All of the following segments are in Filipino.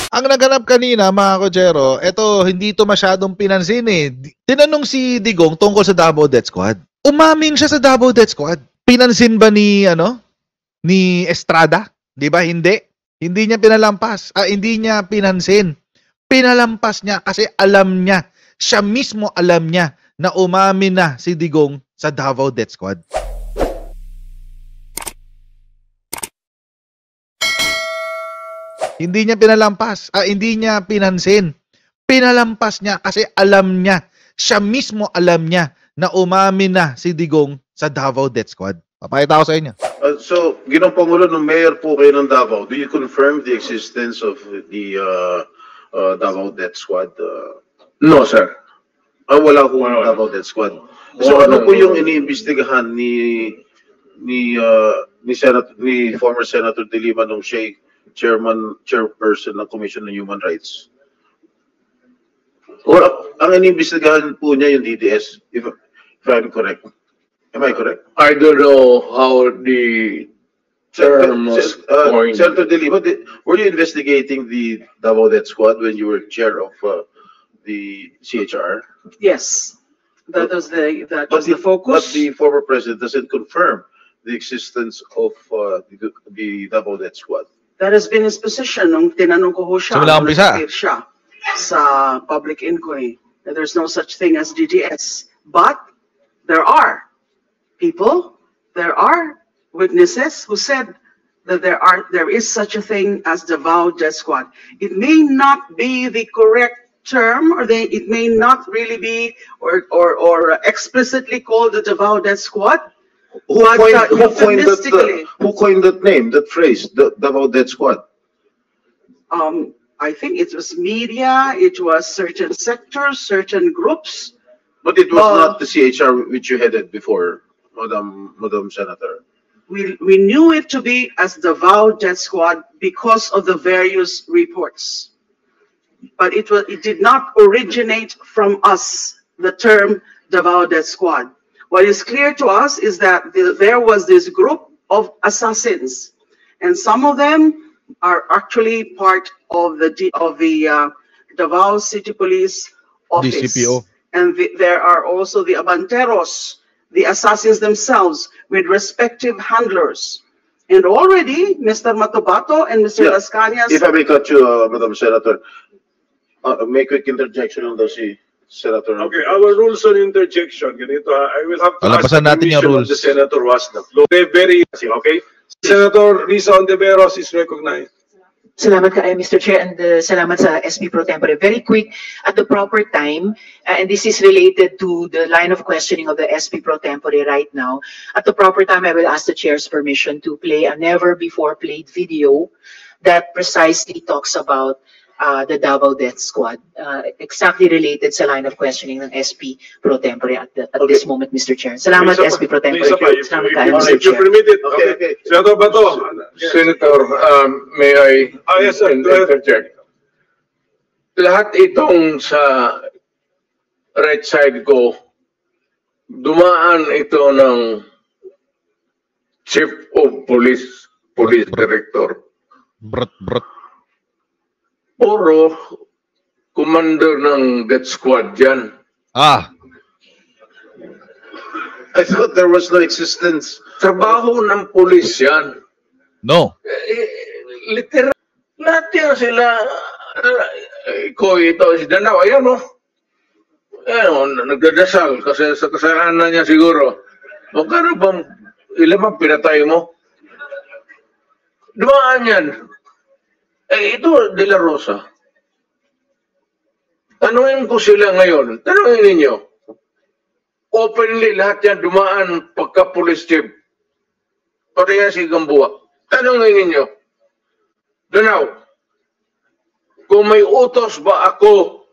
Ang naganap kanina, mga Kojero, eto, hindi to masyadong pinansin eh. Tinanong si Digong tungkol sa Davao Death Squad. Umamin siya sa Davao Death Squad. Pinansin ba ni, ni Estrada? Di ba? Hindi. Hindi niya pinalampas. Hindi niya pinansin. Pinalampas niya kasi alam niya. Siya mismo alam niya na umamin na si Digong sa Davao Death Squad. Hindi niya pinalampas. Hindi niya pinansin. Pinalampas niya kasi alam niya. Siya mismo alam niya na umamin na si Digong sa Davao Death Squad. Papakita ko sa inyo. So, Ginoong Pangulo, nung mayor po kayo ng Davao, do you confirm the existence of the Davao Death Squad? No, sir. Wala po ng Davao Death Squad. So, ano po yung iniimbestigahan ni former Senator De Lima nung siya chairperson ng Commission on Human Rights? Or ang iniimbestigahan po niya yung DDS, if I'm correct. Am I correct? I don't know how the term was coined. Senator De Lima, were you investigating the Davao Death Squad when you were chair of the CHR? Yes, that was the focus. But the former president doesn't confirm the existence of the Davao Death Squad. That has been his position nung tinanong ko ho siya, siya sa public inquiry, that there's no such thing as DDS. But there are people, there are witnesses who said that there is such a thing as Davao Death Squad. It may not be the correct term, or it may not really be or explicitly called the Davao Death Squad. Who coined that name, that phrase, the Davao Death Squad? I think it was media, it was certain sectors, certain groups. But it was not the CHR which you headed before, Madam Senator. We knew it to be as Davao Death Squad because of the various reports. But it did not originate from us, the term Davao Death Squad. What is clear to us is that there was this group of assassins, and some of them are actually part of the Davao City Police Office. DCPO. And there are also the Abanteros, the assassins themselves, with respective handlers. And already, Mr. Matobato and Mr. Las Cañas... If I may cut you, Madam Senator, make quick interjection on the Senator. Okay, our rules on interjection. Ganito, I will have to ask the permission of the Senator who has the floor. Very easy, okay? Senator Risa Ontiveros is recognized. Salamat ka, Mr. Chair, and salamat sa SB Pro Tempore. Very quick, at the proper time, and this is related to the line of questioning of the SB Pro Tempore right now. At the proper time, I will ask the Chair's permission to play a never-before-played video that precisely talks about the Davao Death Squad, exactly related sa line of questioning ng SP Pro Tempore at this moment, Mr. Chair. Salamat, SP Pro Tempore. Salamat ka, Mr. Chair. Permit it. Okay. Senator Bato. Senator, may I yes, sir. interject? Lahat itong sa right side ko, dumaan ito ng Chief of Police Director. Brut. Puro commander ng Death Squad yan. I thought there was no existence. Trabaho ng pulis yan. No. Literal. Lahat yan sila. Ito, si Danao, ayan o. Nagdadasal kasi sa kasalanan niya siguro. Magkano bang ilan bang pinatay mo? Dumaan yan. Ito, De La Rosa. Tanungin ko sila ngayon. Tanungin ninyo. Openly, lahat yan dumaan pagka-police chief. Pati yan si Gamboa. Tanungin ninyo. Danao, kung may utos ba ako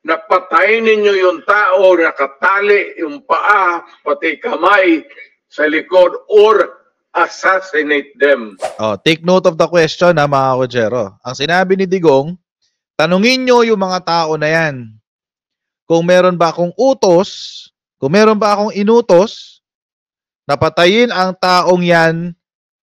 na patayin ninyo yung tao, nakatali yung paa, pati kamay sa likod, or assassinate them. Take note of the question, mga Kojero. Ang sinabi ni Digong, tanungin nyo yung mga tao na yan. Kung meron ba akong utos, kung meron ba akong inutos, napatayin ang taong yan.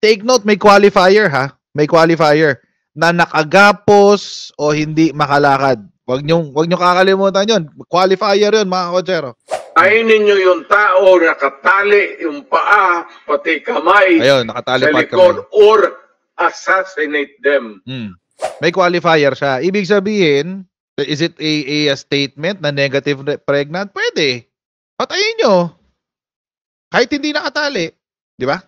Take note, may qualifier ha. May qualifier. na nakagapos o hindi makalakad. Wag nyo kakalimutan yun. Qualifier yun, mga kotsero. Kainin nyo yung tao, nakatali yung paa, pati kamay, ayun, nakatali sa likod, or assassinate them. May qualifier siya. Ibig sabihin, is it a statement na negative pregnant? Pwede. Patayin nyo. Kahit hindi nakatali. Di ba?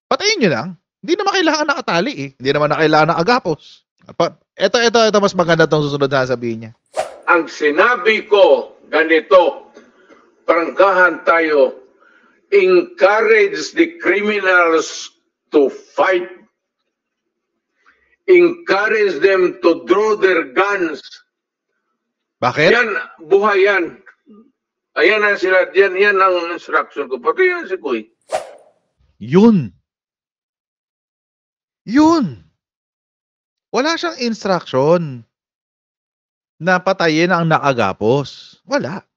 Patayin nyo lang. Hindi naman kailangan nakatali eh. Hindi naman na kailangan agapos. Ito mas maganda itong susunod na sabihin niya. Ang sinabi ko, ganito, prangkahan tayo, encourage the criminals to fight. Encourage them to draw their guns. Bakit? Yan, buhay yan. Ayan na sila, yan ang instruction ko. Pati yan si Kuy. Yun. Wala siyang instruction na patayin ang nakagapos. Wala.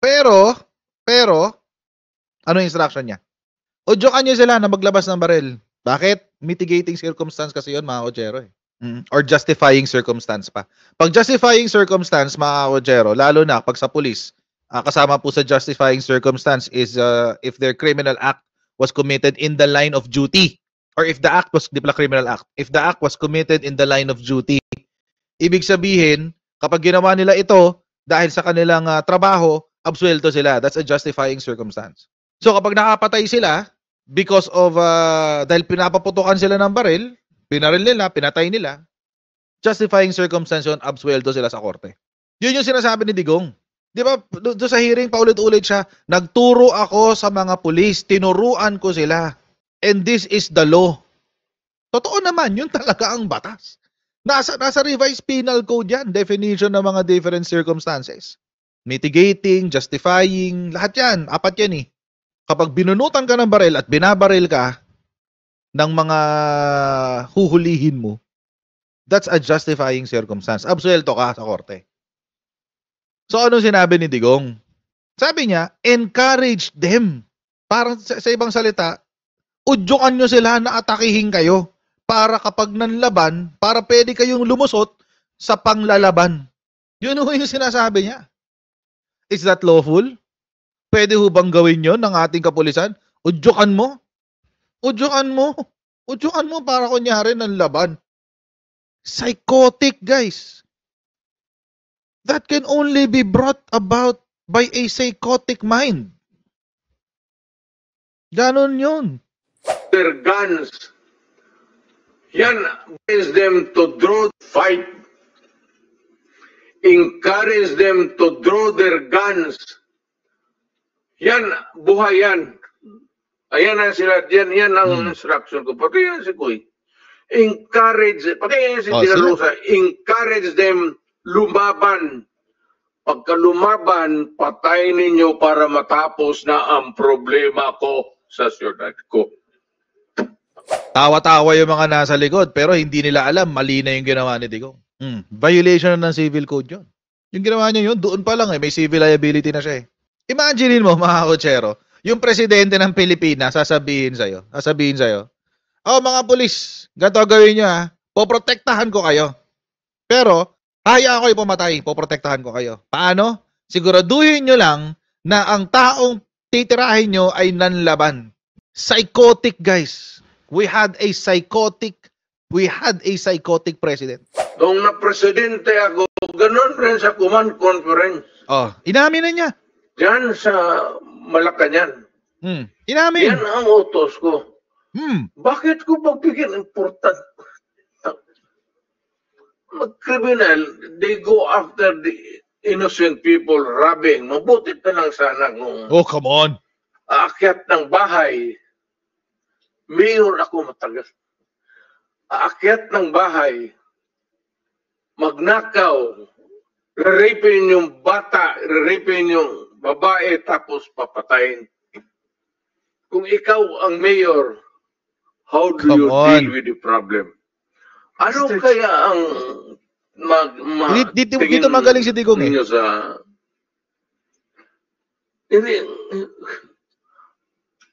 Pero, ano instruction niya? Udyokan niyo sila na maglabas ng baril. Bakit? Mitigating circumstance kasi yun, mga kotsero eh. Or justifying circumstance pa. Pag justifying circumstance, mga kotsero, lalo na pag sa police, kasama po sa justifying circumstance is if their criminal act was committed in the line of duty. Or if the act was, di pala criminal act, if the act was committed in the line of duty. Ibig sabihin, kapag ginawa nila ito, dahil sa kanilang trabaho, absuelto sila. That's a justifying circumstance. So kapag nakapatay sila, because of, dahil pinapaputukan sila ng baril, pinaril nila, pinatay nila, justifying circumstance yun, absuelto sila sa korte. Yun yung sinasabi ni Digong. Di ba, doon sa hearing, paulit-ulit siya, nagturo ako sa mga pulis, tinuruan ko sila. And this is the law. Totoo naman, yun talaga ang batas. Nasa revised penal code yan, definition ng mga different circumstances. Mitigating, justifying, lahat yan, apat yan eh. Kapag binunutan ka ng baril at binabaril ka ng mga huhulihin mo, that's a justifying circumstance. Absuelto ka sa korte. So, anong sinabi ni Digong? Sabi niya, encourage them. Parang sa ibang salita, udyukan nyo sila na atakihin kayo para kapag nanlaban, para pwede kayong lumusot sa panglalaban. Yun yung sinasabi niya. Is that lawful? Pwede ho bang gawin yun ng ating kapulisan? Udyukan mo. Udyukan mo para kunyari nanlaban. Psychotic, guys. That can only be brought about by a psychotic mind. Ganon yun. Their guns. Yan brings them to draw, fight. Encourage them to draw their guns. Yan, buhay yan. Ayan na sila, yan ang instruction ko. Pati yan si Kuy. Encourage, pati yan si Tina Rosa, encourage them lumaban. Pagka lumaban, patay ninyo para matapos na ang problema ko sa syudad ko. Tawa-tawa yung mga nasa likod, pero hindi nila alam, mali na yung ginawa ni Digong. Violation ng civil code yun. Yung ginawa niya yun, doon pa lang may civil liability na siya eh. Imagine mo, mga kotsero, yung presidente ng Pilipinas, sasabihin sa'yo, mga pulis, ganito gawin nyo ha, poprotektahan ko kayo. Pero, hayaan ko pumatay, poprotektahan ko kayo. Paano? Siguraduhin nyo lang na ang taong titirahin nyo ay nanlaban. Psychotic, guys. We had a psychotic president. Nung na-presidente ako, ganun rin sa command conference. Inamin na niya. Diyan sa Malacanang. Inamin. Yan ang utos ko. Bakit ko pagbigyan important? Mag-criminal, they go after the innocent people robbing. Mabuti na lang sana kung... Oh, come on. Aakyat ng bahay. Mayor ako matagal. Aakyat ng bahay. Magnakaw. Rerapin yung bata. Rerapin yung babae tapos papatayin. Kung ikaw ang mayor, how do you deal with the problem? Ano kaya ang dito magaling si Digong eh. Sa,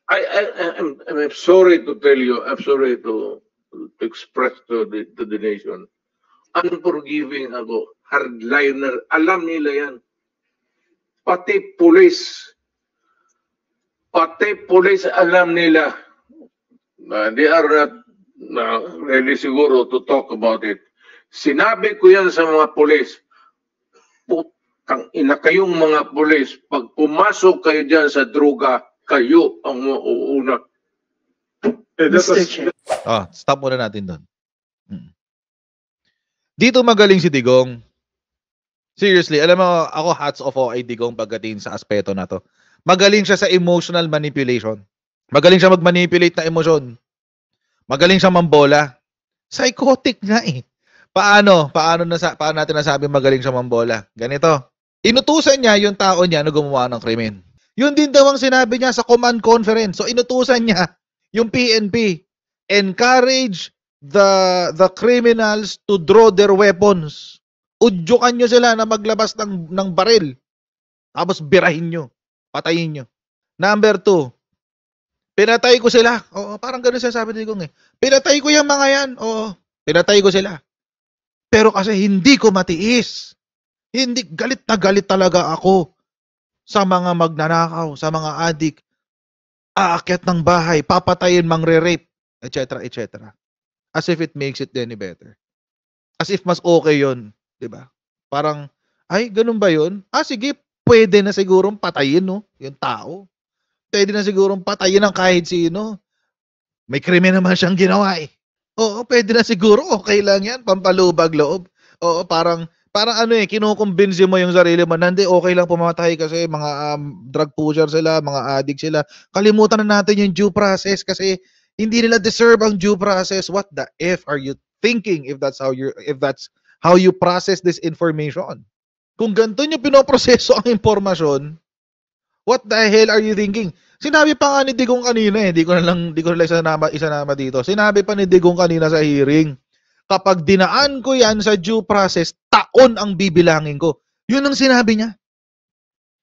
I'm sorry to tell you, I'm sorry to to express to the nation. Unforgiving ako, hardliner, alam nila yan. Pati police alam nila. They are not really siguro to talk about it. Sinabi ko yan sa mga police, putang ina kayong mga police, pag pumasok kayo dyan sa droga, kayo ang mauuna. Stop muna natin doon. Dito magaling si Digong. Seriously, alam mo, ako hats off kay Digong pagdating sa aspeto na to. Magaling siya sa emotional manipulation. Magaling siya mag-manipulate na emosyon. Magaling siya mambola. Psychotic nga eh. Paano natin nasabi magaling siya mambola? Ganito. Inutusan niya yung tao niya na gumawa ng krimen. Yun din daw ang sinabi niya sa command conference. So inutusan niya yung PNP. Encourage the criminals to draw their weapons. Udyukan nyo sila na maglabas ng baril. Tapos birahin nyo. Patayin nyo. Number 2. Pinatay ko sila. Oo, parang gano'n siya sabi ni Digong eh. Pinatay ko yung mga yan. Oo, pinatay ko sila. Pero kasi hindi ko matiis. Galit na galit talaga ako sa mga magnanakaw, sa mga adik. Aakyat ng bahay, papatayin, mangre-rape, etc., etc. As if it makes it any better. As if mas okay yun. Diba? Parang, ay, ganun ba yun? Sige, pwede na sigurong patayin, no? Yung tao. Pwede na sigurong patayin ng kahit sino. May krimen naman siyang ginawa eh. Oo, pwede na siguro. Okay lang yan. Pampalubag loob. Oo, parang kinukumbinsi mo yung sarili mo. Nandi, okay lang pumatay kasi mga drug pusher sila, mga addict sila. Kalimutan na natin yung due process kasi hindi nila deserve ang due process. What the F are you thinking if that's how you process this information? Kung ganito nyo pinoproseso ang impormasyon, what the hell are you thinking? Sinabi pa nga ni Digong kanina eh, di ko na lang isanama dito. Sinabi pa ni Digong kanina sa hearing, kapag dinaan ko yan sa due process, taon ang bibilangin ko. Yun ang sinabi niya.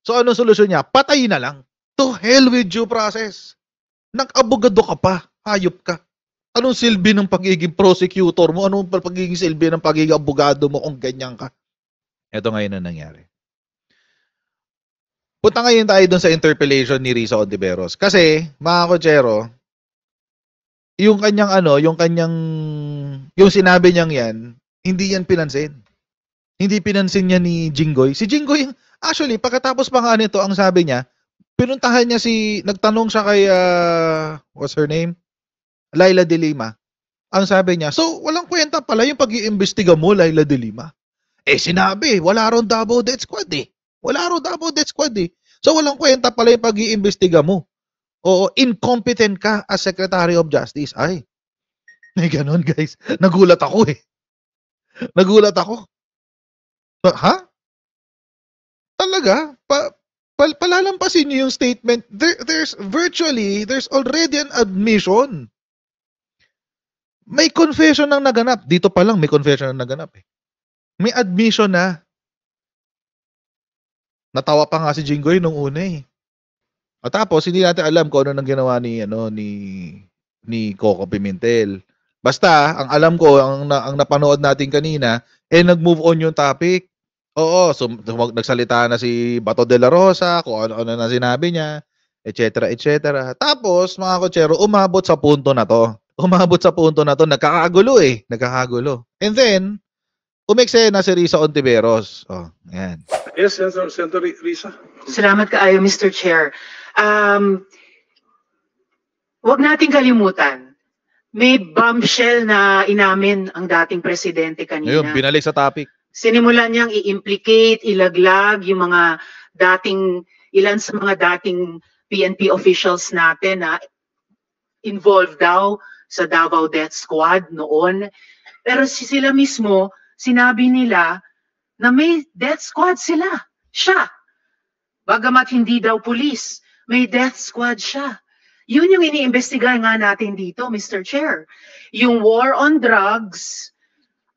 So anong solusyon niya? Patay na lang. To hell with due process. Nag-abogado ka pa, hayop ka. Anong silbi ng pagiging prosecutor mo? Anong pagiging silbi ng pagiging abogado mo kung ganyan ka? Ito ngayon ang nangyari. Punta ngayon tayo dun sa interpellation ni Risa Ontiveros. Kasi, mga kotsero, yung sinabi niyang yan, hindi yan pinansin. Hindi pinansin niya ni Jinggoy. Si Jinggoy, actually, pagkatapos pa nga nito, ang sabi niya, pinuntahan niya nagtanong siya kay, what's her name? Laila de Lima. Ang sabi niya, so, walang kwenta pala yung pag-iimbestiga mo, Laila de Lima. Sinabi, wala raw Davao Death Squad eh. Wala raw Davao Death Squad eh. So, walang kwenta pala yung pag-iimbestiga mo. Oo, incompetent ka as Secretary of Justice. Ay, ganun guys. Nagulat ako eh. Nagulat ako. Ha? Talaga? Palalampasin niyo yung statement. There's already an admission. May confession nang naganap. Dito pa lang may confession nang naganap eh. May admission na. Natawa pa nga si Jinggoy nung una eh. At tapos hindi natin alam kung ano nang ginawa ni Coco Pimentel. Basta ang alam ko ang napanood natin kanina nag-move on yung topic. Oo, so nagsalita na si Bato de la Rosa, kung ano na sinabi niya, etc., etc. Tapos mga kotsero, umabot sa punto na to. Nagkakagulo eh. And then umeksena si Risa Ontiveros. Oh, ayan. Yes, Senator Risa. Salamat kaayo, Mr. Chair. Huwag nating kalimutan, may bombshell na inamin ang dating presidente kanina. Ayun, binalik sa topic. Sinimulan niyang i-implicate, ilaglag yung ilan sa mga dating PNP officials natin na involved daw sa Davao Death Squad noon. Pero sila mismo, sinabi nila na may death squad siya. Bagamat hindi daw pulis, may death squad siya. Yun yung iniimbestigahan nga natin dito, Mr. Chair. Yung war on drugs,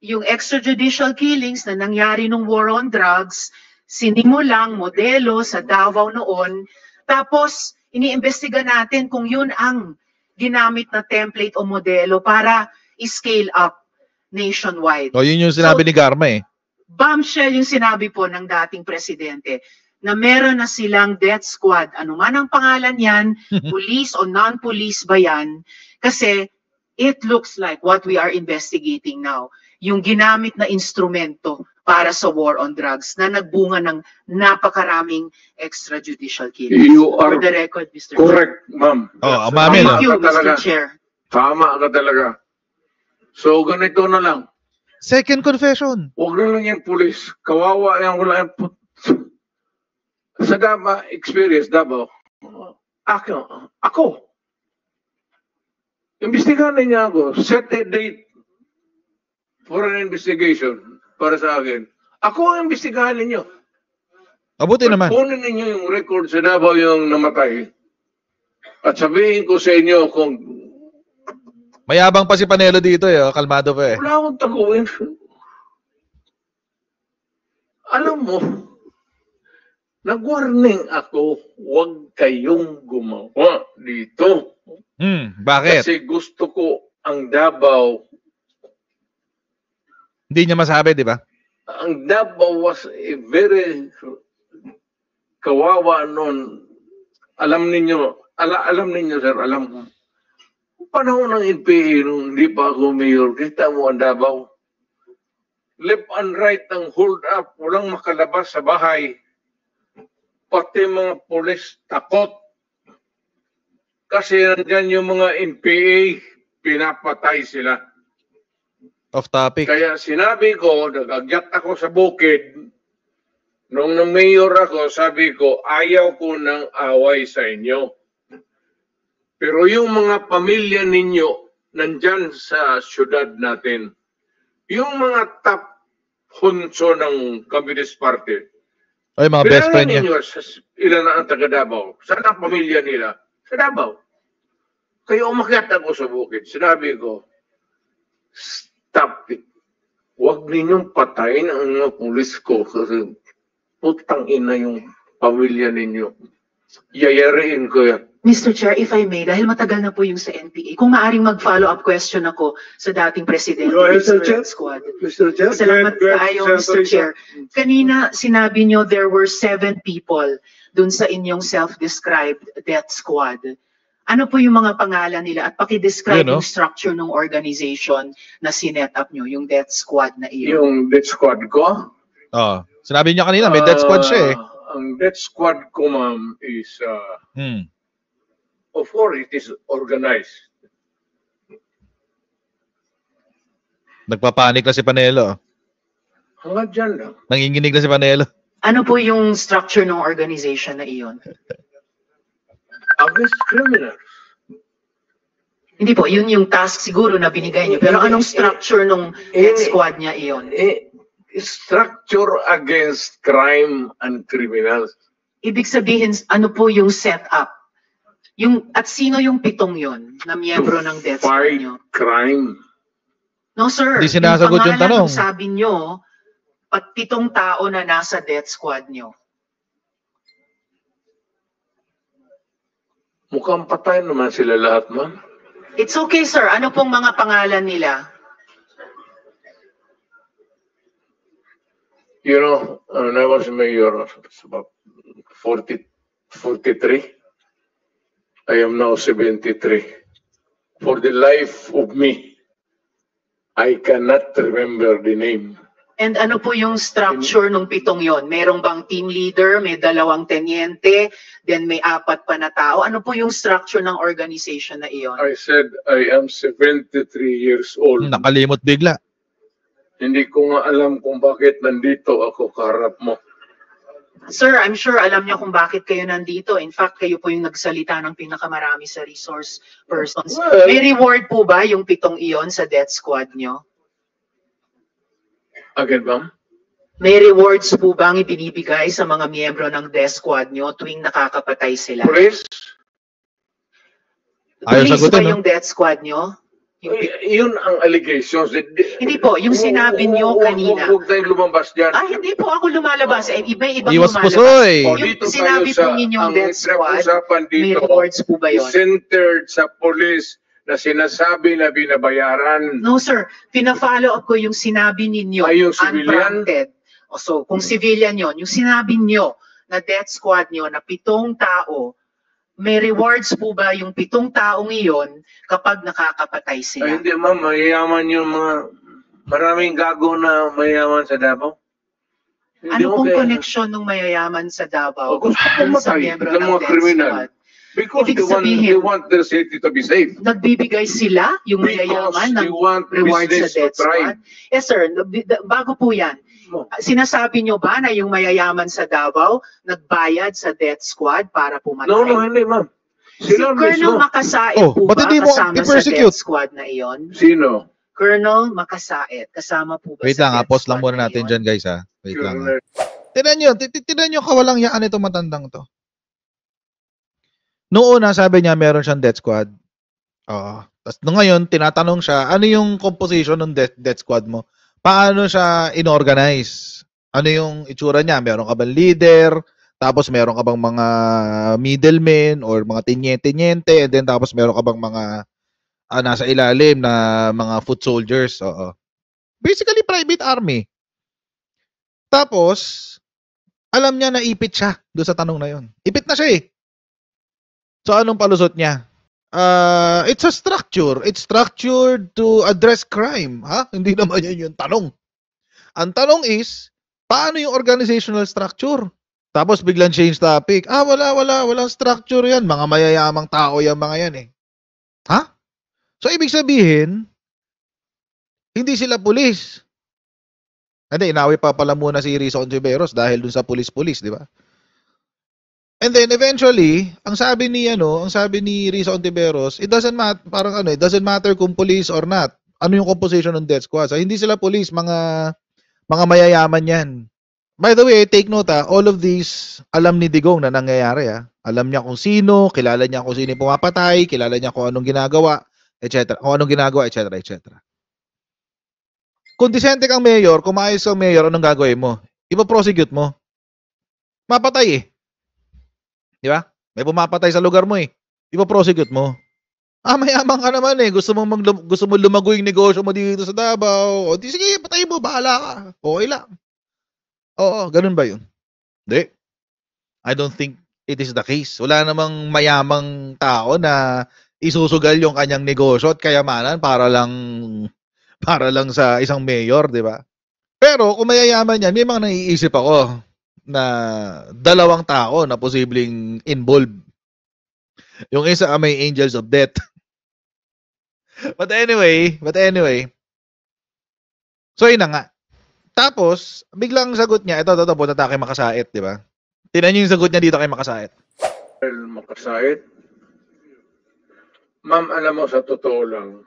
yung extrajudicial killings na nangyari nung war on drugs, sinimulang modelo sa Davao noon, tapos iniimbestiga natin kung yun ang ginamit na template o modelo para i-scale up nationwide. O, yun yung sinabi ni Garma eh. Bombshell yung sinabi po ng dating presidente na meron na silang death squad. Ano man ang pangalan yan, police o non-police ba yan? Kasi it looks like what we are investigating now, yung ginamit na instrumento para sa war on drugs na nagbunga ng napakaraming extrajudicial killings. You are for the record, Mr. correct, ma'am. Oh, amamin. Thank you, Mr. Chair. Tama ka talaga. So, ganito na lang. Second confession. Huwag na lang yung pulis. Kawawa yan. Wala yung sa Davao experience, Davao, ako. Imbestigahan niya ako. Set a date for an investigation para sa akin. Ako ang imbestigahan ninyo. Mabuti naman. Kunin ninyo yung record sa Davao yung namatay. At sabihin ko sa inyo kung mayabang pa si Panelo dito eh. Kalmado pa eh. wala akong taguin. Alam mo, nag-warning ako, huwag kayong gumawa dito. Bakit? Kasi gusto ko ang Davao. Hindi niya masabi, di ba? Ang Davao was a very kawawa noon. Alam ninyo, sir, alam ko. Panahon ng NPA, nung hindi pa ako mayor, kita mo ang Davao. Left and right ang hold up, walang makalabas sa bahay. Pati mga pulis takot. Kasi nandyan yung mga NPA, pinapatay sila. Off topic. Kaya sinabi ko, nag-agyat ako sa bukid. Nung na-mayor ako, sabi ko, ayaw ko ng away sa inyo. Pero yung mga pamilya ninyo, nandyan sa syudad natin, yung mga top hunso ng Communist Party, ay, mga best friend niya. Ilan na ang taga Davao? Saan ang pamilya nila? Sa Davao. Kaya umakyat ako sa bukid. Sinabi ko, stop it. Huwag ninyong patayin ang mga pulis ko kasi putang ina yung pamilya ninyo. Yayariin ko yan. Mr. Chair, if I may, dahil matagal na po yung sa NPA, kung maaaring mag-follow-up question ako sa dating presidente, Mr. Chair. Squad. Mr. Chair. Salamat kayo, Mr. Chair. Kanina, sinabi nyo there were 7 people dun sa inyong self-described death squad. Ano po yung mga pangalan nila at paki-describe yung structure ng organization na sinet up nyo, yung death squad na iyon? Yung death squad ko? Sinabi niya kanina, may death squad siya eh. Ang death squad ko, ma'am, is of course, it is organized. Nagpapanik na si Panelo. Hanggang dyan lang. Nanginginig na si Panelo. Ano po yung structure ng organization na iyon? Against criminals. Hindi po, yun yung task siguro na binigay niyo. Pero anong structure ng death squad niya iyon? Structure against crime and criminals. Ibig sabihin, ano po yung setup? At sino yung 7 yon na miyembro ng death squad niyo? Crime. No, sir. Hindi sinasagot yung tanong. Sabi niyo, 7 tao na nasa death squad niyo. Mukhang patay naman sila lahat, ma'am. It's okay, sir. Ano pong mga pangalan nila? You know, when I was mayor, it's about 43. I am now 73. For the life of me, I cannot remember the name. And ano po yung structure ng 7 yon? Merong bang team leader, may 2 tenyente, then may 4 pa na tao? Ano po yung structure ng organization na iyon? I said I am 73 years old. Nakalimot bigla. Hindi ko nga alam kung bakit nandito ako kaharap mo. Sir, I'm sure alam niyo kung bakit kayo nandito. In fact, kayo po yung nagsalita ng pinakamarami sa resource persons. Well, may reward po ba yung 7 iyon sa death squad niyo? Again, ma'am? May rewards po bang ibinibigay sa mga miyembro ng death squad niyo tuwing nakakapatay sila? Police? Police ba yung death squad niyo? Yun ang allegations. Hindi po, yung sinabi niyo kanina. Huwag tayong lumabas dyan. Hindi po ako lumalabas. Ibang Iwas lumalabas. pusoy. Yung sinabi po ninyong death squad, may rewards po ba yun? Centered sa police na sinasabi na binabayaran. No, sir. Pina-follow up ko yung sinabi ninyo. Ay, yung civilian? Unprompted. So, kung civilian yon, yung sinabi nyo na death squad nyo na 7 tao, may rewards po ba yung 7 taong iyon kapag nakakapatay sila? Ay, hindi ma'am, mayayaman yung mga maraming gago na mayayaman sa Davao. Ano pong connection ng mayayaman sa Davao? Gusto kong matay ng mga kriminal. Because they want their city to be safe. Nagbibigay sila, yung mayayaman, ng rewards sa death squad? Yes, sir. Bago po yan, sinasabi nyo ba na yung mayayaman sa Davao nagbayad sa death squad para pumatay? No, hindi ma'am. Si Colonel Makasaet po ba kasama sa death squad na iyon? Sino? Colonel Makasaet, kasama po ba Wait sa lang, death pause squad lang muna na natin iyon? dyan guys ha. Wait lang. Tinan nyo kawalang yaan itong matandang to. Noong una sabi niya meron siyang death squad. Oo. Tapos ngayon tinatanong siya, ano yung composition ng death squad mo? Paano siya inorganize? Ano yung itsura niya? Meron ka bang leader? Tapos meron ka bang mga middlemen or mga tinyente-nyente? And then tapos meron ka bang mga nasa ilalim na mga foot soldiers? Oo. Basically private army. Tapos alam niya na ipit siya doon sa tanong na yon. Ipit na siya eh. So anong palusot niya? It's a structure. It's structured to address crime. Ha? Hindi naman yan yung tanong. Ang tanong is, paano yung organizational structure? Tapos biglang change topic. Walang structure yan. Mga mayayamang tao yan mga yan eh. Ha? So ibig sabihin, hindi sila pulis. Hindi, inawi pa pala muna si Rizzo Ontiveros dahil dun sa pulis-pulis, di ba? And then eventually, ang sabi ni Rizzo Ontiveros, it doesn't matter kung police or not. Ano yung composition ng death squad? So, hindi sila police, mga mayayaman 'yan. By the way, take note all of these alam ni Digong na nangyayari Alam niya kung sino, kilala niya kung sino yung pumapatay, kilala niya kung anong ginagawa, etc. etc. Kung disente kang mayor, kung maayos kang mayor, anong gagawin mo? Ipo-prosecute mo. Mapatay eh. Di ba? May pumapatay sa lugar mo eh. Ipo-prosecute mo. Mayamang ka naman eh. Gusto mo lumago yung negosyo mo dito sa Davao. O di sige, patayin mo, bahala ka. Okay lang. Oo, ganun ba yun? Hindi. I don't think it is the case. Wala namang mayamang tao na isusugal yung kanyang negosyo at kayamanan para lang sa isang mayor, di ba? Pero kung mayayaman yan, may mga naiisip ako na 2 tao na posibleng involved. Yung isa may angels of death. But anyway, so yun na nga. Tapos, biglang sagot niya, ito, punta tayo kay Makasaet, di ba? Tingnan niyo yung sagot niya dito kay Makasaet. Makasaet? Ma'am, alam mo, sa totoo lang,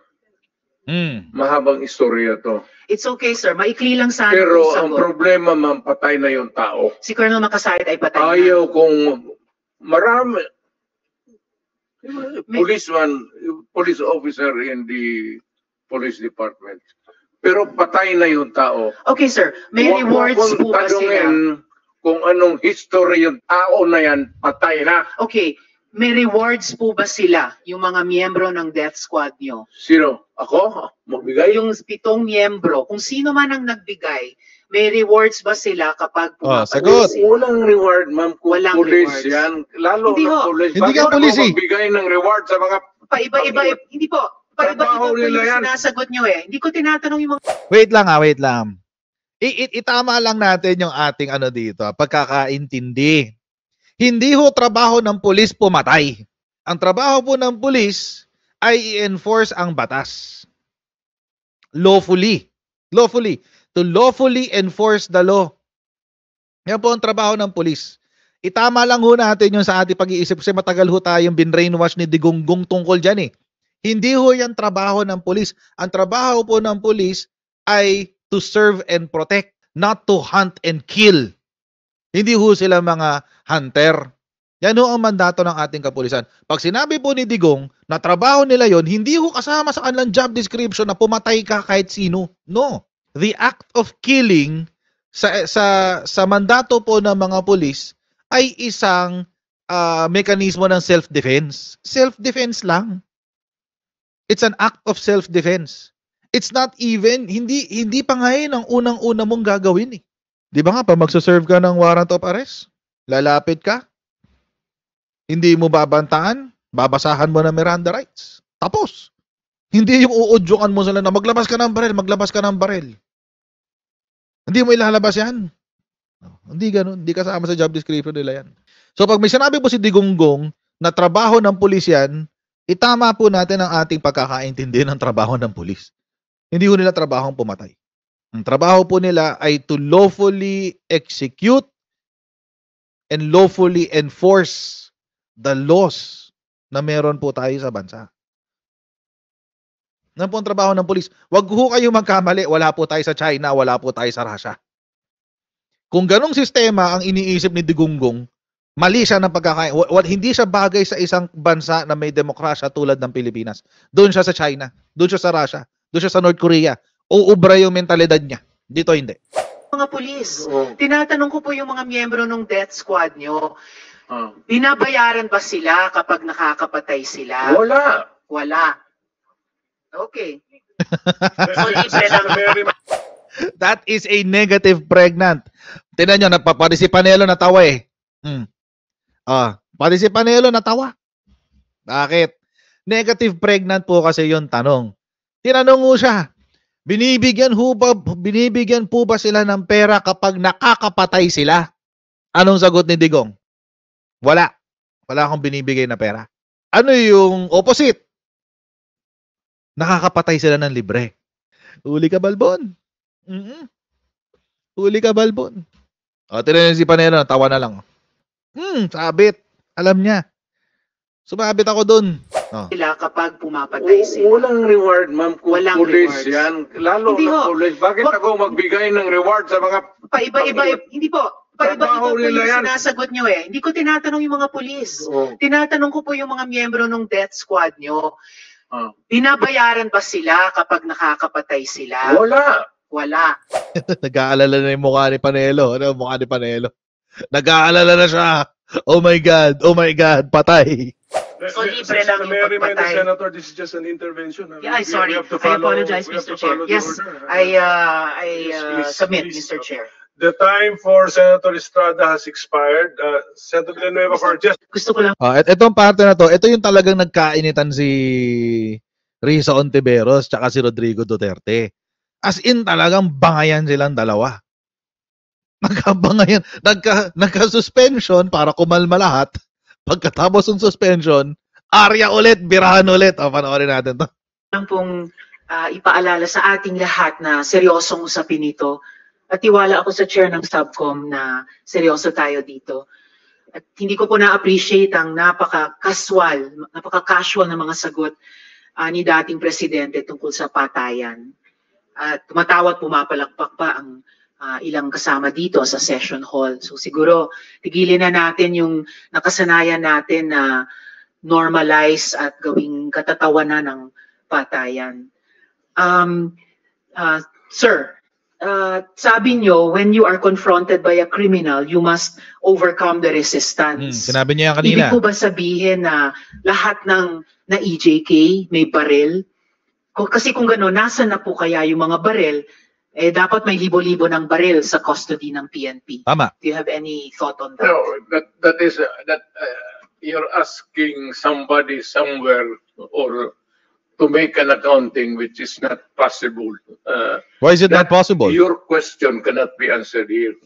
mahabang istorya to. It's okay, sir. Maikli lang sana. Pero ang problema, ma'am, patay na yung tao. Si Colonel Makasaet ay patay na. Ayaw kung marami. Police officer in the police department. Pero patay na yung tao. Okay, sir. May rewards po ba sila? Kung anong history yung tao na yan, patay na. Okay. May rewards po ba sila, yung mga miyembro ng death squad nyo? Sino? Ako? Magbigay? Yung 7 miyembro, kung sino man ang nagbigay, may rewards ba sila kapag pumapatay? Sagot! Walang reward, ma'am. Kung walang police rewards. Yan. Lalo hindi na police. Hindi ka police eh. Magbigay ng reward sa mga... Paiba-iba, hindi po. Paiba-iba po yung sinasagot nyo eh. Hindi ko tinatanong yung mga... Wait lang. Itama lang natin yung ating dito, pagkakaintindi. Hindi ho trabaho ng pulis pumatay. Ang trabaho po ng pulis ay i-enforce ang batas. Lawfully. To lawfully enforce the law. Yan po ang trabaho ng pulis. Itama lang ho natin yung sa ating pag-iisip kasi matagal ho tayong binrainwash ni Digonggong tungkol dyan eh. Hindi ho yan trabaho ng pulis. Ang trabaho po ng pulis ay to serve and protect, not to hunt and kill. Hindi ho sila mga hunter. Yan ho ang mandato ng ating kapulisan. Pag sinabi po ni Digong na trabaho nila yon, hindi ho kasama sa kanilang job description na pumatay ka kahit sino. No. The act of killing sa mandato po ng mga pulis ay isang mekanismo ng self-defense. Self-defense lang. It's an act of self-defense. It's not even, hindi pa nga yun ang unang-una mong gagawin eh. Di ba nga, pag magsaserve ka ng warrant of arrest, lalapit ka, hindi mo babantaan, babasahan mo na Miranda rights. Tapos. Hindi yung uudyukan mo sila na maglabas ka ng baril, maglabas ka ng baril. Hindi mo ilalabas yan. Hindi ganun. Hindi kasama sa job description nila yan. So pag may sinabi po si Digonggong na trabaho ng pulis yan, itama po natin ang ating pagkakaintindi ng trabaho ng pulis. Hindi po nila trabahong pumatay. Ang trabaho po nila ay to lawfully execute and lawfully enforce the laws na meron po tayo sa bansa. Yan po ang trabaho ng pulis. Wag ho kayo magkamali. Wala po tayo sa China, wala po tayo sa Russia. Kung ganong sistema ang iniisip ni Digonggong, mali siya ng pagkakain. Hindi siya bagay sa isang bansa na may demokrasya tulad ng Pilipinas. Doon siya sa China, doon siya sa Russia, doon siya sa North Korea. Uubra yung mentalidad niya. Dito hindi. Mga pulis, tinatanong ko po yung mga miyembro ng death squad nyo, binabayaran ba sila kapag nakakapatay sila? Wala. Wala. Okay. That is a negative pregnant. Tingnan nyo, pati si Panelo natawa eh. Pati si Panelo natawa. Bakit? Negative pregnant po kasi yung tanong. Tinanong mo siya, binibigyan po ba sila ng pera kapag nakakapatay sila? Anong sagot ni Digong? Wala. Wala akong binibigay na pera. Ano yung opposite? Nakakapatay sila ng libre. Huli ka, Balbon. Huli ka, Balbon. Tingnan si Panelo, tawa na lang. Sabit. Alam niya. Sumabit ako dun. Sila kapag pumapatay sila. Walang reward, ma'am. Walang police rewards. yan. Lalo Hindi na ho. police. Bakit ako magbigay ng reward sa mga... Paiba-iba. Hindi po. Paiba-iba Trabaho po nila yung yan. sinasagot nyo eh. Hindi ko tinatanong yung mga pulis. Tinatanong ko po yung mga miyembro ng death squad nyo. Binabayaran ba sila kapag nakakapatay sila? Wala. Wala. Nag-aalala na yung mukha ni Panelo. Ano yung mukha ni Panelo? Nag-aalala na siya. Oh my God, patay. So, libre lang yung pagpatay. Senator, this is just an intervention. Yeah, sorry. I apologize, Mr. Chair. Yes, I submit, Mr. Chair. The time for Senator Estrada has expired. Senator Villanueva for just... Gusto ko lang. Itong parte na to, ito yung talagang nagkainitan si Risa Ontiveros tsaka si Rodrigo Duterte. As in talagang bangayan silang dalawa. Nagkabangayan, nagka-suspension para kumalma lahat. Pagkatapos ng suspension, arya ulit, birahan ulit. Panoorin natin to. Lang pong ipaalala sa ating lahat na seryosong usapin ito. At tiwala ako sa chair ng subcom na seryoso tayo dito. At hindi ko po na-appreciate ang napaka-casual na mga sagot ni dating presidente tungkol sa patayan. At tumatawa at pumapalakpak pa ang ilang kasama dito sa session hall. So siguro tigilin na natin yung nakasanayan natin na normalize at gawing katatawanan ng patayan. Sir, sabi nyo, when you are confronted by a criminal, you must overcome the resistance. Sinabi niya kanina. Ibig ko ba sabihin na lahat ng na EJK may baril? Kasi kung gano'n, nasa na po kaya yung mga baril? Dapat may libo-libo ng baril sa custody ng PNP. Tama. Do you have any thought on that? No, that is you're asking somebody somewhere or to make an accounting which is not possible. Why is it not possible? Your question cannot be answered here.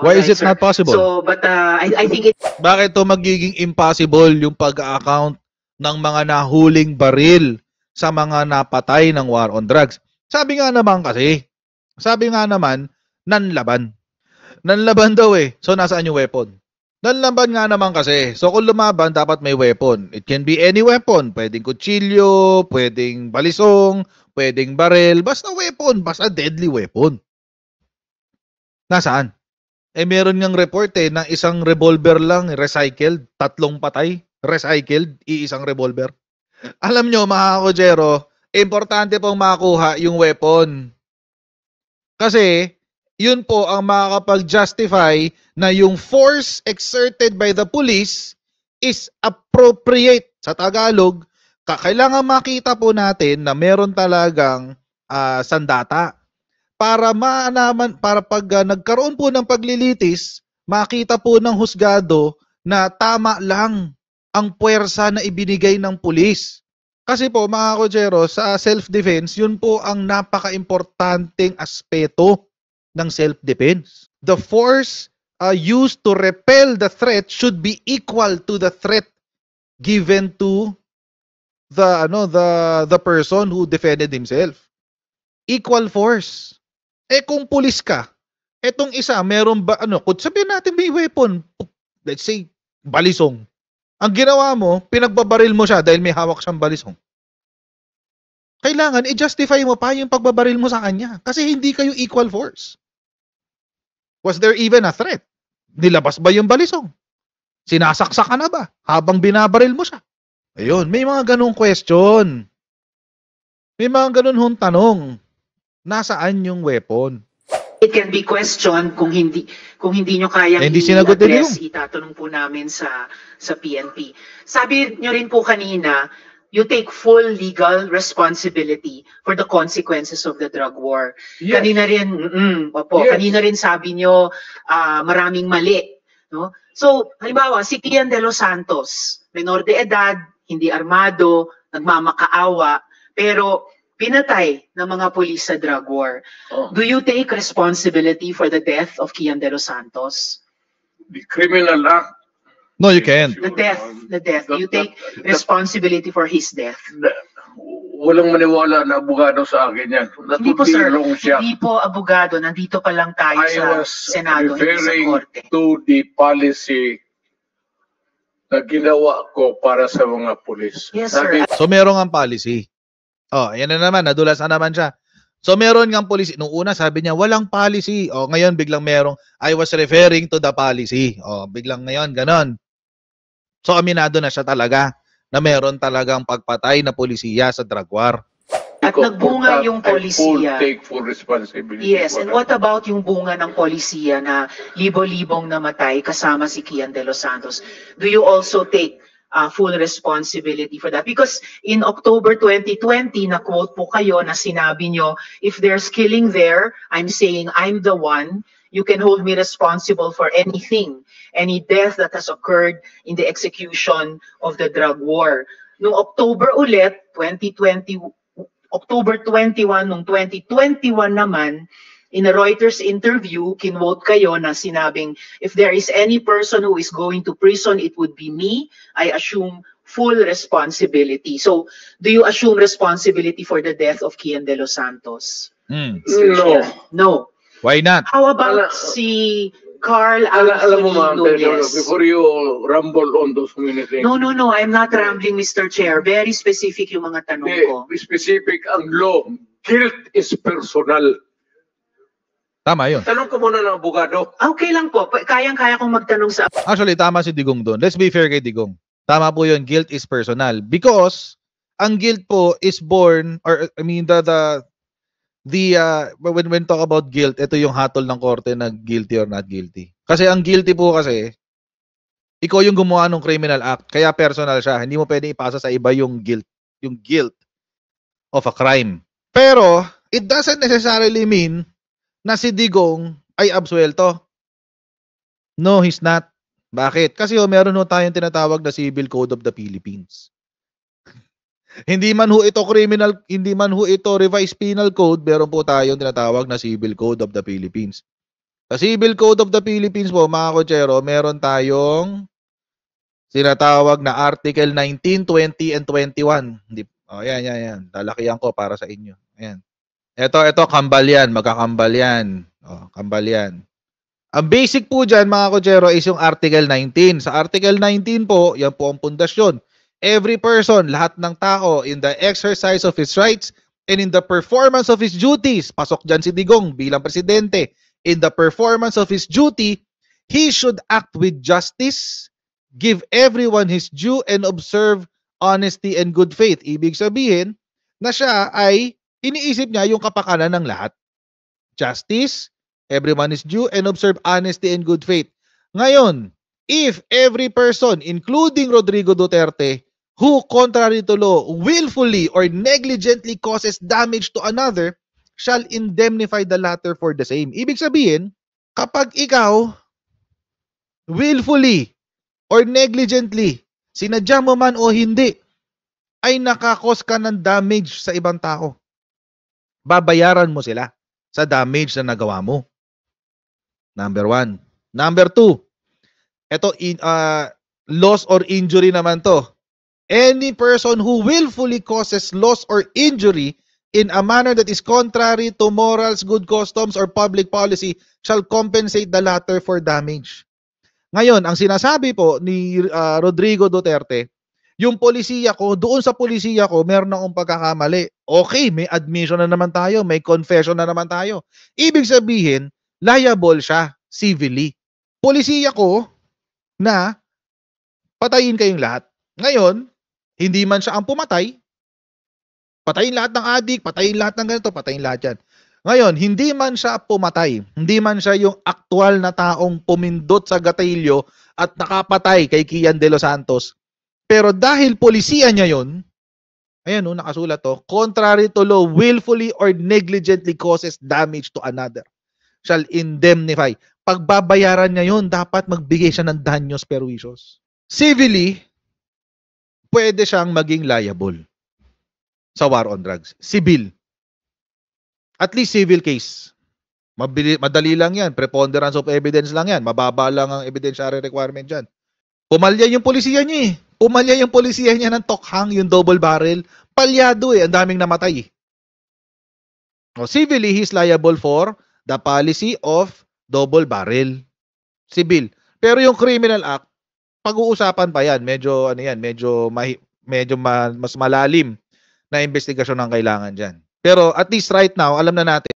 Why is it not possible? So, but I think it... Bakit to magiging impossible yung pag-account ng mga nahuling baril sa mga napatay ng war on drugs? Sabi nga naman, nanlaban. Nanlaban daw eh. So, nasaan yung weapon? Nanlaban nga naman kasi. So, kung lumaban, dapat may weapon. It can be any weapon. Pwedeng kutsilyo, pwedeng balisong, pwedeng baril. Basta weapon. Basta deadly weapon. Nasaan? Meron ngang report na isang revolver lang, recycled, 3 patay, recycled, iisang revolver. Alam nyo, mga Kojero, importante pong makuha yung weapon. Kasi, yun po ang makakapag-justify na yung force exerted by the police is appropriate sa Tagalog kailangan makita po natin na meron talagang sandata para maanaman, para pag nagkaroon po ng paglilitis, makita po ng husgado na tama lang ang puwersa na ibinigay ng pulis. Kasi po mga Kojero, sa self-defense, yun po ang napaka-importanteng aspeto ng self-defense. The force used to repel the threat should be equal to the threat given to the person who defended himself. Equal force. Kung pulis ka, etong isa, meron ba, kung sabihin natin may weapon, let's say, balisong. Ang ginawa mo, pinagbabaril mo siya dahil may hawak siyang balisong. Kailangan i-justify mo pa yung pagbabaril mo sa kanya kasi hindi kayo equal force. Was there even a threat? Nilabas ba yung balisong? Sinasaksak ka na ba habang binabaril mo siya? Ayun, may mga ganung question. May mga ganun hong tanong. Nasaan yung weapon? It can be questioned kung hindi nyo kayang i-address, itatanong po namin sa PNP. Sabi nyo rin po kanina, you take full legal responsibility for the consequences of the drug war. Yes. Kanina rin sabi nyo maraming mali, no? So, halimbawa, si Kian De Los Santos, menor de edad, hindi armado, nagmamakaawa, pero pinatay ng mga pulis sa drug war. Do you take responsibility for the death of Kian De Los Santos? The criminal act. No, you can't. The death. Do you take responsibility for his death? Walang maniwala na abogado sa akin yan. Hindi po, sir. Hindi po abogado. Nandito pa lang tayo sa Senado, hindi sa Korte. To the policy na ginawa ko para sa mga pulis. Yes, sir. So, meron ang policy. Yan na naman, nadulas na naman siya. So meron ngang policy. Nung una sabi niya, walang policy. Ngayon biglang merong, I was referring to the policy. Biglang ngayon, ganon. So aminado na siya talaga na meron talagang pagpatay na polisiya sa drug war. At nagbunga yung polisiya. Take full responsibility. Yes, and what about yung bunga ng polisiya na libo-libong namatay kasama si Kian De Los Santos? Do you also take full responsibility for that? Because in October 2020, na-quote po kayo na sinabi nyo, if there's killing there, I'm saying I'm the one, you can hold me responsible for anything, any death that has occurred in the execution of the drug war. Noong October ulit, October 21, noong 2021 naman, in a Reuters interview, kinwote kayo na sinabing, if there is any person who is going to prison, it would be me. I assume full responsibility. So, do you assume responsibility for the death of Kian De Los Santos? No. Why not? How about si Carl Anthony Nunez? Before you rumble on those many things. No, I'm not rambling, Mr. Chair. Very specific yung mga tanong ko. Specific ang law. Guilt is personal. Tama yun. Tanong ko muna ng abogado. Okay lang po. Kayang-kaya kong magtanong sa... Actually, tama si Digong doon. Let's be fair kay Digong. Tama po yun. Guilt is personal. Because ang guilt po is born, or I mean, when talk about guilt, ito yung hatol ng korte na guilty or not guilty. Kasi ang guilty po kasi, ikaw yung gumawa ng criminal act, kaya personal siya. Hindi mo pwede ipasa sa iba yung guilt of a crime. Pero, it doesn't necessarily mean na si Digong ay absuelto. No, he's not. Bakit? Kasi meron tayong tinatawag na Civil Code of the Philippines. Hindi man ho ito revised penal code, meron po tayong tinatawag na Civil Code of the Philippines. Sa Civil Code of the Philippines po, mga kotsero, meron tayong tinatawag na Article 19, 20, and 21. Yan. Lalakihan ko para sa inyo. Ayan. Ito, kambal yan. Magkakambal yan. Kambal yan. Ang basic po dyan, mga kotsero, is yung Article 19. Sa Article 19 po, yan po ang pundasyon. Every person, lahat ng tao, in the exercise of his rights and in the performance of his duties, pasok dyan si Digong bilang presidente, in the performance of his duty, he should act with justice, give everyone his due, and observe honesty and good faith. Ibig sabihin na siya ay iniisip niya yung kapakanan ng lahat. Justice, everyone is due, and observe honesty and good faith. Ngayon, if every person, including Rodrigo Duterte, who, contrary to law, willfully or negligently causes damage to another shall indemnify the latter for the same. Ibig sabihin, kapag ikaw willfully or negligently, sinadya mo man o hindi, ay nakakos ka ng damage sa ibang tao, babayaran mo sila sa damage na nagawa mo. Number 1. Number 2, ito, loss or injury naman to. Any person who willfully causes loss or injury in a manner that is contrary to morals, good customs, or public policy shall compensate the latter for damage. Ngayon, ang sinasabi po ni Rodrigo Duterte, yung polisiya ko, doon sa polisiya ko, meron akong pagkakamali. Okay, may admission na naman tayo, may confession na naman tayo. Ibig sabihin, liable siya civilly. Polisiya ko na patayin kayong lahat. Ngayon, hindi man siya ang pumatay, patayin lahat ng adik, patayin lahat ng ganito, patayin lahat yan. Ngayon, hindi man siya pumatay, hindi man siya yung aktual na taong pumindot sa gatilyo at nakapatay kay Kian De Los Santos. Pero dahil polisiya niya yun, ayan o, nakasulat to, contrary to law, willfully or negligently causes damage to another, shall indemnify. Pagbabayaran niya yun, dapat magbigay siya ng danyos perjuicios. Civilly, pwede siyang maging liable sa war on drugs. Civil. At least civil case. Madali lang yan. Preponderance of evidence lang yan. Mababa lang ang evidentiary requirement dyan. Pumalya yung polisiya niya eh. Pumalya yung polisiya niya ng tokhang, yung double barrel. Palyado eh. Ang daming namatay. O, civilly, he's liable for the policy of double barrel. Civil. Pero yung criminal act, pag-uusapan pa yan. Medyo, ano yan, mas malalim na investigasyon ang kailangan dyan. Pero at least right now, alam na natin,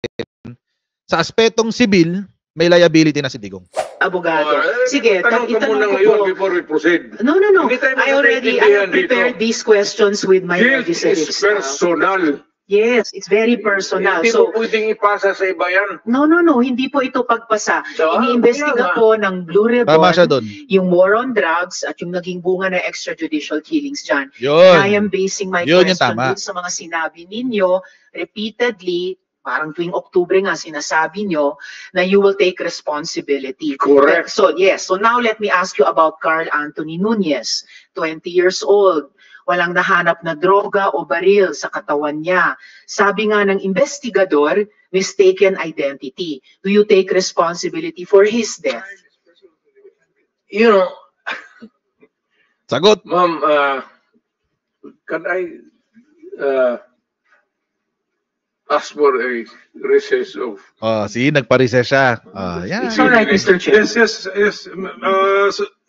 sa aspetong civil, may liability na si Digong. Abogado. Sige, tanong ko muna ngayon before we proceed. No. I prepared these questions with my legislative staff. It's personal. Yes, it's very personal. Hindi mo pwedeng ipasa sa iba yan. No. Hindi po ito pagpasa. Iniimbestiga po ng Blue Ribbon yung war on drugs at yung naging bunga na extrajudicial killings dyan. I am basing my question sa mga sinabi ninyo repeatedly, parang tuwing Oktubre nga sinasabi nyo na you will take responsibility. Correct. So now let me ask you about Carl Anthony Nunez, 20 years old. Walang nahanap na droga o baril sa katawan niya. Sabi nga ng investigador, mistaken identity. Do you take responsibility for his death? You know, sagot. Ma'am, can I ask for a recess of... nagpa-recess siya. Yeah. It's all right, Mr. Chair. Yes.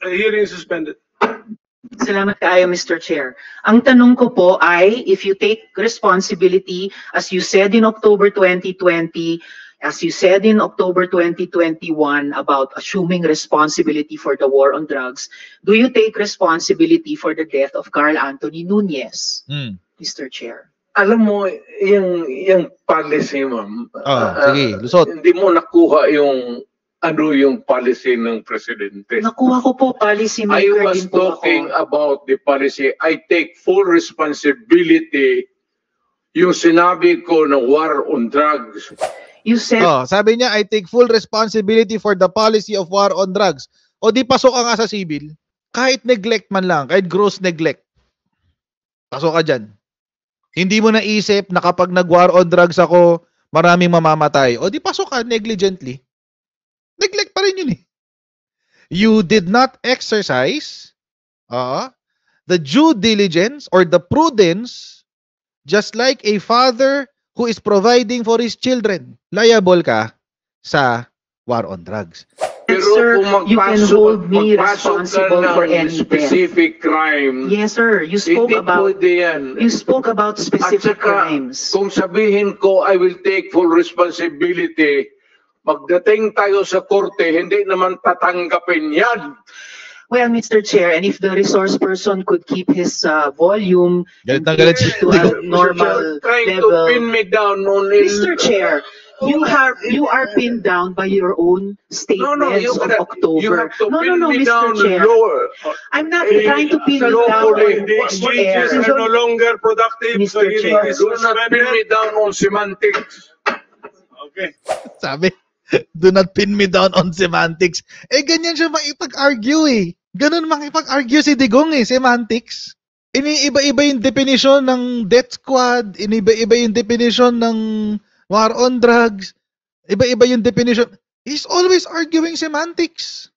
Hearing suspended. Salamat kaayo, Mr. Chair. Ang tanong ko po ay, if you take responsibility, as you said in October 2020, as you said in October 2021 about assuming responsibility for the war on drugs, do you take responsibility for the death of Carl Anthony Nunez, Mr. Chair? Alam mo, yung policy, ma'am. Sige, lusot. Hindi mo nakuha yung policy ng presidente. Nakuha ko po, policy maker. I was talking about the policy. I take full responsibility yung sinabi ko na war on drugs. You said... sabi niya, I take full responsibility for the policy of war on drugs. O di pasok ka nga sa civil, kahit neglect man lang, kahit gross neglect, pasok ka dyan. Hindi mo naisip na kapag nag-war on drugs ako, maraming mamamatay. O di pasok ka negligently. Neglect pa rin yun eh. You did not exercise the due diligence or the prudence just like a father who is providing for his children. Liable ka sa war on drugs. Sir, you can hold me responsible for any specific crime. Yes, sir. You spoke about specific crimes. Kung sabihin ko, I will take full responsibility, magdating tayo sa korte, hindi naman tatanggapin yan. Well, Mr. Chair, and if the resource person could keep his volume to a normal trying level. To pin me down on Mr. Chair, You are pinned down by your own statements of October. You have to pin me Mr. down Chair. lower. I'm not trying to pin you down on The exchanges are no longer productive. Mr. Chair. Do not pin me down on semantics. Okay. Sabi, do not pin me down on semantics. Eh, ganyan siya makipag-argue eh. Ganun makipag-argue si Digong eh, semantics. Iniiba-iba yung definition ng death squad, iniiba-iba yung definition ng war on drugs, iba-iba yung definition. He's always arguing semantics.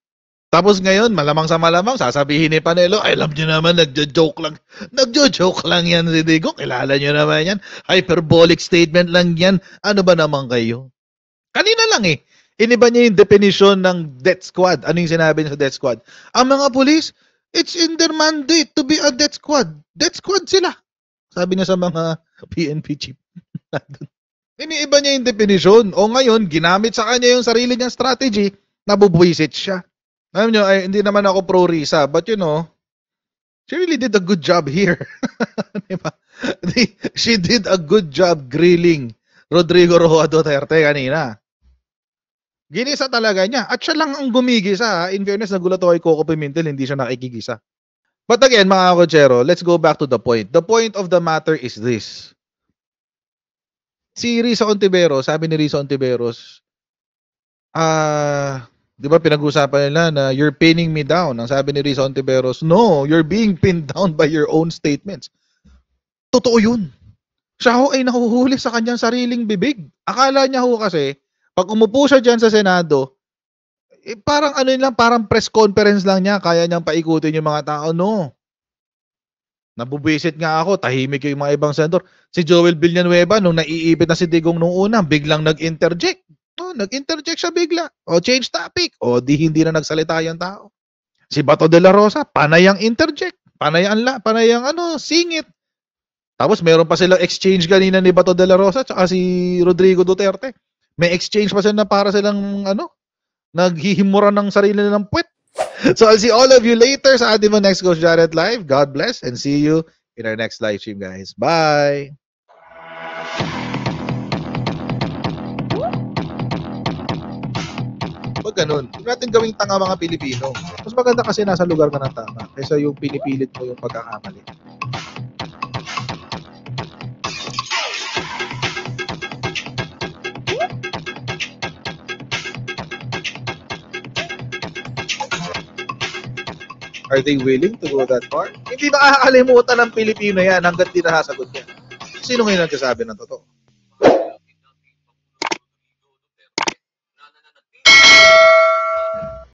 Tapos ngayon, malamang sa malamang, sasabihin ni Panelo, ay, alam nyo naman, nagjo-joke lang. Nagjo-joke lang yan si Digong. Kilala nyo naman yan. Hyperbolic statement lang yan. Ano ba naman kayo? Kanina lang eh. Iniba niya yung definition ng death squad. Ano yung sinabi niya sa death squad? Ang mga pulis, it's in their mandate to be a death squad. Death squad sila. Sabi niya sa mga PNP chief. Iniiba niya yung definition. O ngayon, ginamit sa kanya yung sarili niyang strategy, nabubwisit siya. Alam niyo, hindi naman ako pro-Risa, but you know, she really did a good job here. Diba? She did a good job grilling Rodrigo Roa Duterte kanina. Ginisa talaga niya. At siya lang ang gumigisa. In fairness, nagulat ako kay Coco Pimentel, hindi siya nakikigisa. But again, mga kotsero, let's go back to the point. The point of the matter is this. Si Risa Ontiveros, sabi ni Risa Ontiveros, di ba pinag-usapan nila na you're pinning me down. Ang sabi ni Risa Ontiveros, no, you're being pinned down by your own statements. Totoo yun. Siya ho ay nahuhuli sa kanyang sariling bibig. Akala niya ho kasi, pag umupo siya dyan sa Senado, parang ano yun lang, parang press conference lang niya, kaya niyang paikutin yung mga tao. No. Nabubisit nga ako, tahimik yung mga ibang senador. Si Joel Villanueva, nung naiipit na si Digong nung una, biglang nag-interject. Nag-interject siya bigla. O change topic. O hindi na nagsalita yung tao. Si Bato de la Rosa, panay ang interject. Panay ang singit. Tapos meron pa silang exchange kanina ni Bato de la Rosa tsaka si Rodrigo Duterte. May exchange pa sila na para silang naghihimuran ng sarili ng puwet. So I'll see all of you later sa ating next Coach Jared Live. God bless and see you in our next live stream, guys. Bye! Pag ganun, huwag natin gawing tanga mga Pilipino. Mas maganda kasi nasa lugar ka ng tama kaysa yung pinipilit mo yung pagkakamali. Are they willing to go that far? Hindi nakakalimutan ng Pilipino yan hanggat di nasasagot yan. Sino ngayon nagsasabi ng totoo?